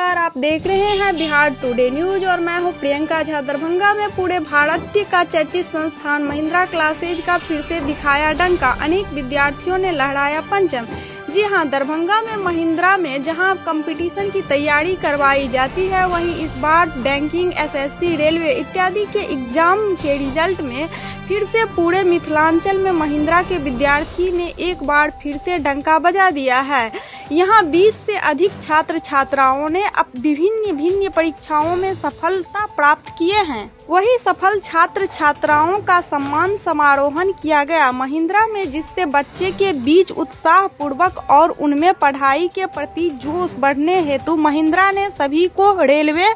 नमस्कार, आप देख रहे हैं बिहार टुडे न्यूज और मैं हूं प्रियंका झा। दरभंगा में पूरे भारत का चर्चित संस्थान महिंद्रा क्लासेज का फिर से दिखाया डंका। अनेक विद्यार्थियों ने लहराया परचम। जी हां, दरभंगा में महिंद्रा में जहां कंपटीशन की तैयारी करवाई जाती है, वहीं इस बार बैंकिंग, एसएससी, रेलवे इत्यादि के एग्जाम के रिजल्ट में फिर से पूरे मिथिलांचल में महिंद्रा के विद्यार्थी ने एक बार फिर से डंका बजा दिया है। यहाँ 20 से अधिक छात्र छात्राओं ने अब विभिन्न परीक्षाओं में सफलता प्राप्त किए हैं। वही सफल छात्र छात्राओं का सम्मान समारोहन किया गया महिंद्रा में, जिससे बच्चे के बीच उत्साह पूर्वक और उनमें पढ़ाई के प्रति जोश बढ़ने हेतु महिंद्रा ने सभी को रेलवे,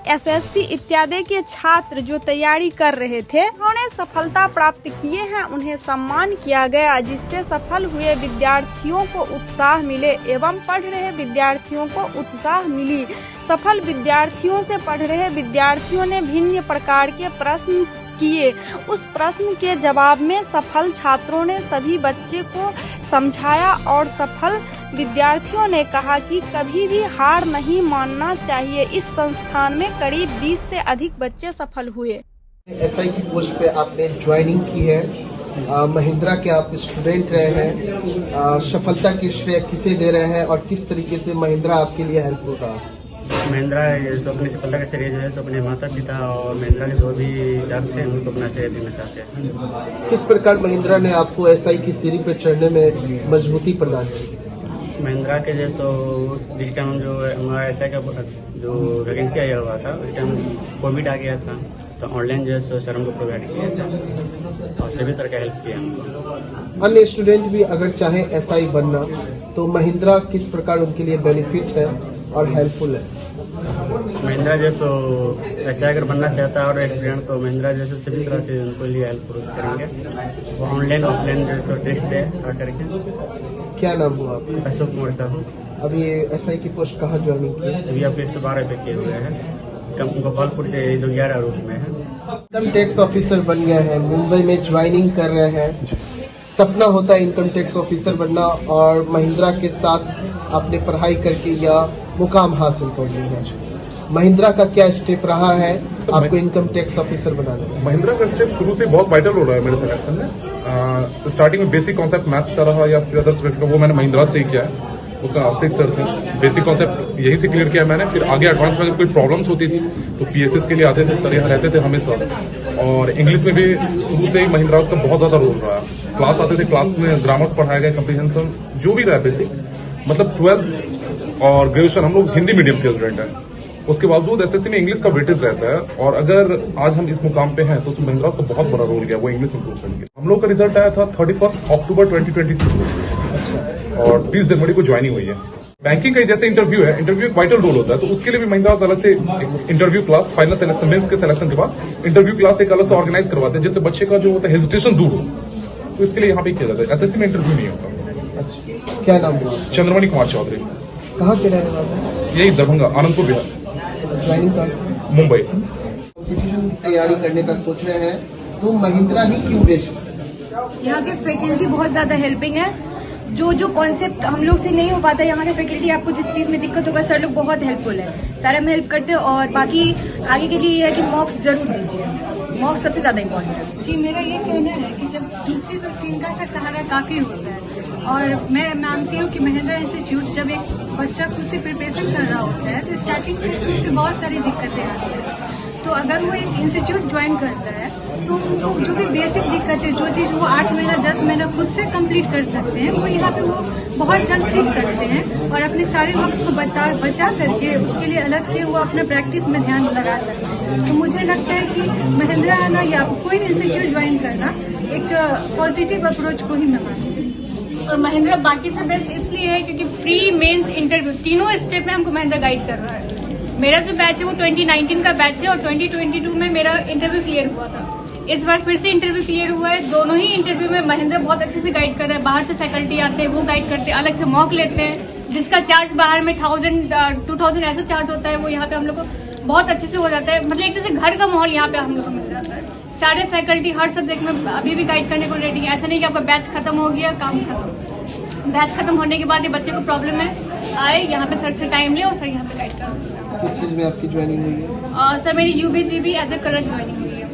एसएससी इत्यादि के छात्र जो तैयारी कर रहे थे, उन्होंने सफलता प्राप्त किए हैं, उन्हें सम्मान किया गया, जिससे सफल हुए विद्यार्थियों को उत्साह मिले एवं पढ़ रहे विद्यार्थियों को उत्साह मिली। सफल विद्यार्थियों से पढ़ रहे विद्यार्थियों ने भिन्न प्रकार के प्रश्न किए। उस प्रश्न के जवाब में सफल छात्रों ने सभी बच्चे को समझाया और सफल विद्यार्थियों ने कहा कि कभी भी हार नहीं मानना चाहिए। इस संस्थान में करीब 20 से अधिक बच्चे सफल हुए। एसआई की पोस्ट पे आपने ज्वाइनिंग की है, महिंद्रा के आप स्टूडेंट रहे हैं, सफलता की श्रेय किसे दे रहे हैं और किस तरीके से महिंद्रा आपके लिए हेल्पफुल रहा? महिंद्रा अपनी सफलता का श्रेय जो है सो अपने माता पिता और महिंद्रा के जो भी हिसाब से उनको अपना श्रेय देना चाहते हैं। किस प्रकार महिंद्रा ने आपको एसआई की सीढ़ी पर चढ़ने में मजबूती प्रदान की? महिंद्रा के जो तो जिस टाइम जो हमारा एसआई का जो वैकेंसी आया हुआ था, उस टाइम कोविड आ गया था, तो ऑनलाइन जो है सो सर हमको प्रोवाइड किया था और सभी तरह का हेल्प किया हमको। अन्य स्टूडेंट भी अगर चाहे एसआई बनना तो महिंद्रा किस प्रकार उनके लिए बेनिफिट है और हेल्पफुल है? महिंद्रा जो तो ऐसा अगर बनना चाहता है और स्टूडेंट, तो महिंद्रा जैसे सभी तरह से उनको लिए हेल्प करेंगे। वो ऑनलाइन ऑफलाइन जो है टेस्ट दे करके। क्या नाम हुआ आपका? अशोक कुमार साहब। अभी एसआई की पोस्ट कहाँ ज्वाइनिंग की है? अभी आप 112 पे किए हुए हैं, गोपालपुर के 11 रूट में है। इनकम टैक्स ऑफिसर बन गए हैं, मुंबई में ज्वाइनिंग कर रहे हैं। सपना होता है इनकम टैक्स ऑफिसर बनना और महिंद्रा के साथ आपने पढ़ाई करके यह मुकाम हासिल कर ली है। महिंद्रा का क्या स्टेप रहा है आपको इनकम टैक्स ऑफिसर बनाने में? महिंद्रा का स्टेप शुरू से बहुत वाइटल हो रहा है मेरे सिलेक्शन में। स्टार्टिंग में बेसिक कॉन्सेप्ट मैथ्स का रहा या फिर अदर सब्जेक्ट का, वो मैंने महिंद्रा से ही किया है। उसमें आपसे एक सर थे, बेसिक कॉन्सेप्ट यही से क्लियर किया मैंने। फिर आगे एडवांस में कोई प्रॉब्लम्स होती थी तो पीएसएस के लिए आते थे सर, यहाँ रहते थे हमेशा। और इंग्लिश में भी शुरू से ही महिंद्रा उसका बहुत ज्यादा रोल रहा है। क्लास आते थे, क्लास में ग्रामर्स पढ़ाया गया, कम्प्रीहेंशन जो भी रहा बेसिक, मतलब 12th और ग्रेजुएशन हम लोग हिंदी मीडियम के स्टूडेंट हैं। उसके बावजूद एसएससी में इंग्लिश का वेटेज रहता है और अगर आज हम इस मुकाम पे हैं तो उसमें महिंद्रा का बहुत बड़ा रोल गया वो इंग्लिश इंप्रूव करने के। हम लोग का रिजल्ट आया था 31 अक्टूबर 2022 और 20 जनवरी को ज्वाइनिंग हुई है। बैंकिंग का जैसे इंटरव्यू है, इंटरव्यू एक वाइटल रोल होता है, तो उसके लिए भी महिंद्रा अलग से interview class, final selection, mains के सिलेक्शन के बाद इंटरव्यू क्लास एक अलग से ऑर्गेनाइज करवाते हैं, जिससे बच्चे का जो होता है हेजिटेशन दूर हो। तो इसके लिए यहाँ पे किया जाता है। एसएससी में इंटरव्यू नहीं होता। अच्छा, क्या नाम हुआ? चंद्रमणि कुमार चौधरी। कहाँ के रहने वाले? यही दरभंगा, आनंदपुर, बिहार। ज्वाइनिंग का मुंबई। कॉम्पिटिशन की तैयारी करने का सोच रहे हैं तो महिंद्रा ही क्यों बेस्ट? यहाँ के फैकल्टी बहुत ज्यादा हेल्पिंग है। जो कॉन्सेप्ट हम लोग से नहीं हो पाता है, यहाँ के फैकल्टी, आपको जिस चीज में दिक्कत होगा, सर लोग बहुत हेल्पफुल है, सर हम हेल्प करते हैं। और बाकी आगे के लिए ये है कि मॉक्स जरूर दीजिए, मॉक्स सबसे ज्यादा इम्पोर्टेंट है। जी, मेरा ये कहना है कि जब टूटती तो तिनका का सहारा काफी होता है और मैं मानती हूँ कि महिंद्रा इंस्टीट्यूट जब एक बच्चा खुद से प्रिपरेशन कर रहा होता है तो स्टार्टिंग से उससे बहुत सारी दिक्कतें आती हैं। तो अगर वो एक इंस्टीट्यूट ज्वाइन करता है तो उनको जो भी बेसिक दिक्कत है, जो चीज़ वो 8 महीना 10 महीना खुद से कंप्लीट कर सकते हैं, वो यहाँ पे वो बहुत जल्द सीख सकते हैं और अपने सारे वक्त को बचा करके उसके लिए अलग से वो अपना प्रैक्टिस में ध्यान लगा सकते हैं। तो मुझे लगता है कि महिंद्रा आना या कोई भी इंस्टीट्यूट ज्वाइन करना एक पॉजिटिव अप्रोच को ही मैं मानती हूँ। और महिंद्रा बाकी से बेस्ट इसलिए है क्योंकि प्री मेंस इंटरव्यू तीनों स्टेप में हमको महिंद्रा गाइड कर रहा है। मेरा जो बैच है वो 2019 का बैच है और 2022 में मेरा इंटरव्यू क्लियर हुआ था। इस बार फिर से इंटरव्यू क्लियर हुआ है। दोनों ही इंटरव्यू में महिंद्रा बहुत अच्छे से गाइड कर रहा है। बाहर से फैकल्टी आते हैं, वो गाइड करते हैं, अलग से मॉक लेते हैं, जिसका चार्ज बाहर में 1000-2000 ऐसा चार्ज होता है, वो यहाँ पे हम लोग को बहुत अच्छे से हो जाता है। मतलब एक तरह से घर का माहौल यहाँ पे हम लोग को मिल जाता है। सारे फैकल्टी हर सब्जेक्ट में अभी भी गाइड करने को रेडी है। ऐसा नहीं कि आपका बैच खत्म हो गया काम खत्म। बैच खत्म होने के बाद ये बच्चे को प्रॉब्लम है, आए यहाँ पे सर से टाइम ले और सर यहाँ पे गाइड कर। किस चीज़ में आपकी ज्वाइनिंग हुई है? सर मेरी यूबीजीबी एज ए कलर ज्वाइनिंग हुई है।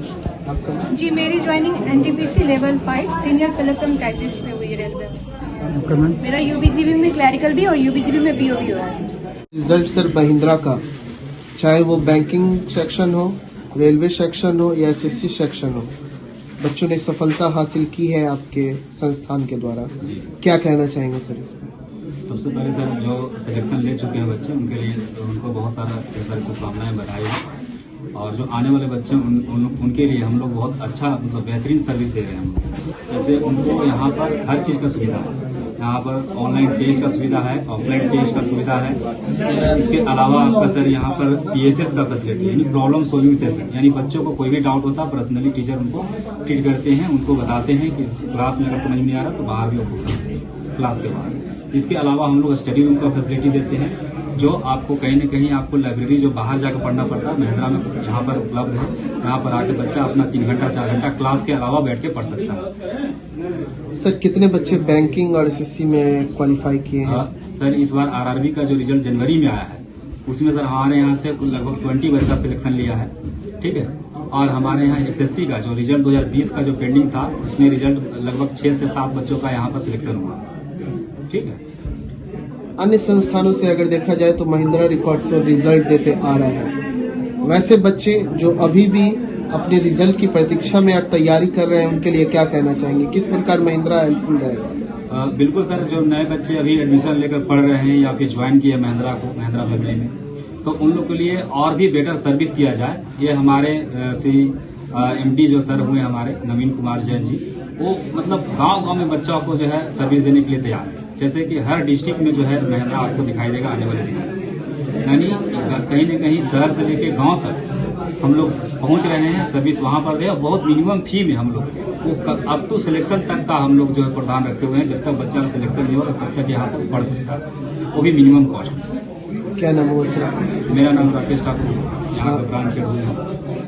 आपका जी मेरी joining NTPC level 5 senior colour कम टाइपिस्ट में हुई है रेलवे में। मेरा यूबीजीबी में क्लैरिकल भी और यूबीजीबी में बीओबी हुआ है। रिजल्ट सर महिंद्रा का, चाहे वो बैंकिंग सेक्शन हो, रेलवे सेक्शन हो या एसएससी सेक्शन हो, बच्चों ने सफलता हासिल की है आपके संस्थान के द्वारा। क्या कहना चाहेंगे सर इसमें? सबसे पहले सर जो सिलेक्शन ले चुके हैं बच्चे उनके लिए उनको बहुत सारी शुभकामनाएं, बधाई है। और जो आने वाले बच्चे उनके लिए हम लोग बहुत अच्छा मतलब बेहतरीन सर्विस दे रहे हैं। जैसे उनको यहाँ पर हर चीज़ का सुविधा है। यहाँ पर ऑनलाइन टेस्ट का सुविधा है, ऑफलाइन टेस्ट का सुविधा है। इसके अलावा आपका सर यहाँ पर PSS का फैसिलिटी यानी प्रॉब्लम सॉल्विंग सेशन, यानी बच्चों को कोई भी डाउट होता है पर्सनली टीचर उनको ट्रीट करते हैं, उनको बताते हैं कि क्लास में अगर समझ नहीं आ रहा तो बाहर भी वो पूछ सकते हैं क्लास के बाहर। इसके अलावा हम लोग स्टडी रूम का फैसिलिटी देते हैं, जो आपको कहीं न कहीं आपको लाइब्रेरी जो बाहर जाकर पढ़ना पड़ता है महिंद्रा में यहाँ पर उपलब्ध है। यहाँ पर आके बच्चा अपना 3 घंटा 4 घंटा क्लास के अलावा बैठ के पढ़ सकता है। सर कितने बच्चे बैंकिंग और एसएससी में क्वालिफाई किए हैं? सर इस बार RRB का जो रिजल्ट जनवरी में आया है उसमें सर हमारे यहाँ से लगभग 20 बच्चा सिलेक्शन लिया है, ठीक है। और हमारे यहाँ SSC का जो रिजल्ट 2020 का जो पेंडिंग था उसमें रिजल्ट लगभग 6 से 7 बच्चों का यहाँ पर सिलेक्शन हुआ, ठीक है। अन्य संस्थानों से अगर देखा जाए तो महिंद्रा रिकॉर्ड तो रिजल्ट देते आ रहा है। वैसे बच्चे जो अभी भी अपने रिजल्ट की प्रतीक्षा में और तैयारी कर रहे हैं उनके लिए क्या कहना चाहेंगे? किस प्रकार महिंद्रा हेल्पफुल रहेगा? बिल्कुल सर, जो नए बच्चे अभी एडमिशन लेकर पढ़ रहे हैं या फिर ज्वाइन किए महिंद्रा फैमिली में, तो उन लोग के लिए और भी बेटर सर्विस किया जाए। ये हमारे MD जो सर हुए हमारे नवीन कुमार जैन जी, वो मतलब गांव में बच्चों को जो है सर्विस देने के लिए तैयार है। जैसे कि हर डिस्ट्रिक्ट में जो है महिंद्रा आपको दिखाई देगा आने वाले दिनों में, यानी कहीं न कहीं शहर से लेके गांव तक हम लोग पहुंच रहे हैं, सर्विस वहां पर दे और बहुत मिनिमम फी में हम लोग अप टू सिलेक्शन तक का हम लोग जो है प्रावधान रखे हुए हैं। जब तक बच्चा का सिलेक्शन नहीं होगा तब तक यहाँ तक पढ़ सकता है, वो भी मिनिमम कॉस्ट। क्या नाम हुआ सर? मेरा नाम राकेश ठाकुर, यहाँ का ब्रांच हेड हूँ।